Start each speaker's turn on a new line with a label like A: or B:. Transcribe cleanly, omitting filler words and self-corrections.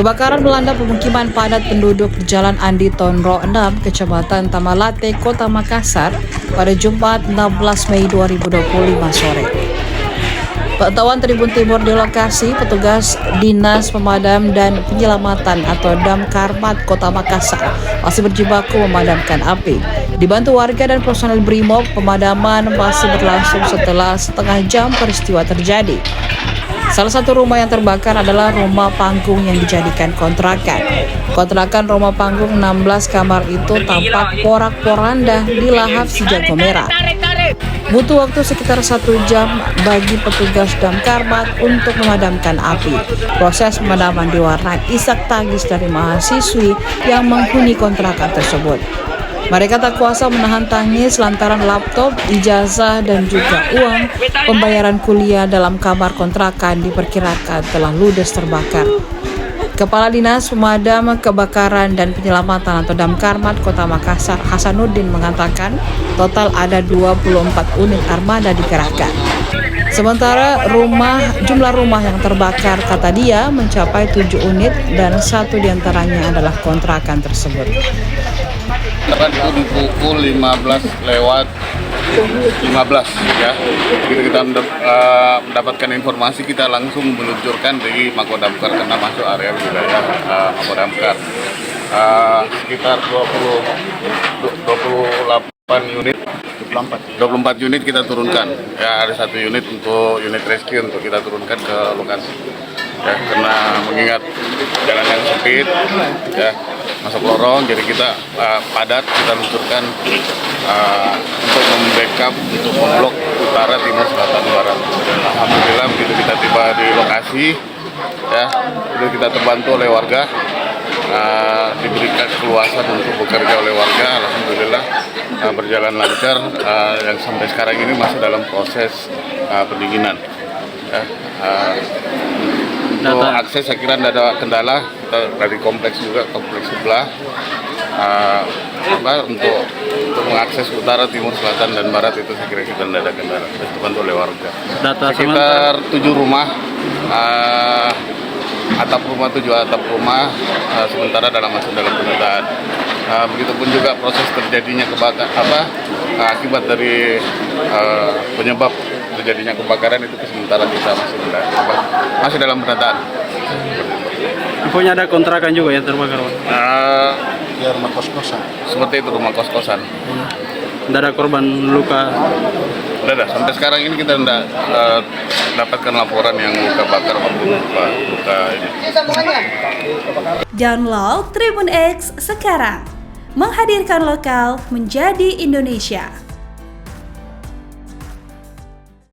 A: Kebakaran melanda pemukiman padat penduduk di Jalan Andi Tonro 6, Kecamatan Tamalate, Kota Makassar pada Jumat 16 Mei 2025 sore. Pantauan Tribun Timur di lokasi, petugas Dinas Pemadam dan Penyelamatan atau Damkarmat Kota Makassar masih berjibaku memadamkan api. Dibantu warga dan personel BRIMOB, pemadaman masih berlangsung setelah setengah jam peristiwa terjadi. Salah satu rumah yang terbakar adalah rumah panggung yang dijadikan kontrakan. Kontrakan rumah panggung 16 kamar itu tampak porak-poranda dilahap si jago merah. Butuh waktu sekitar 1 jam bagi petugas Damkarmat untuk memadamkan api. Proses pemadaman diwarnai isak tangis dari mahasiswi yang menghuni kontrakan tersebut. Mereka tak kuasa menahan tangis lantaran laptop, ijazah, dan juga uang pembayaran kuliah dalam kamar kontrakan diperkirakan telah ludes terbakar. Kepala Dinas Pemadam Kebakaran dan Penyelamatan atau Damkarmat Kota Makassar, Hasanuddin, mengatakan total ada 24 unit armada dikerahkan. Sementara jumlah rumah yang terbakar, kata dia, mencapai 7 unit dan 1 diantaranya adalah kontrakan tersebut.
B: Itu di pukul 15 lewat 15 ya. Begitu kita mendapatkan informasi, kita langsung meluncurkan dari Makodamkar karena masuk area wilayah Makodamkar. Sekitar 24 unit kita turunkan. Ya, ada 1 unit untuk unit rescue untuk kita turunkan ke lokasi. Ya, karena mengingat jalan yang sempit, ya, masuk lorong, jadi kita padat, kita luncurkan untuk membackup, untuk memblok utara, timur, selatan, barat. Dan alhamdulillah begitu kita tiba di lokasi, ya, itu kita terbantu oleh warga, diberikan keluasan untuk bekerja oleh warga. Alhamdulillah berjalan lancar, yang sampai sekarang ini masih dalam proses pendinginan. Ya, untuk akses saya kira tidak ada kendala, dari kompleks juga, kompleks sebelah, untuk mengakses utara, timur, selatan, dan barat itu saya kira kita tidak ada kendala, dibantu oleh warga. Sekitar 7 rumah, tujuh atap rumah sementara masih dalam pendataan. Begitupun juga proses terjadinya akibat dari penyebab terjadinya kebakaran itu sementara kita masih dalam pendataan.
C: Infonya ada kontrakan juga yang terbakar, Pak?
B: Ya, rumah kos-kosan. Seperti itu, rumah kos-kosan.
C: Tidak ada korban luka?
B: Tidak ada. Sampai sekarang ini kita tidak dapatkan laporan yang luka bakar maupun luka ini.
D: Download Tribun X sekarang, menghadirkan lokal menjadi Indonesia.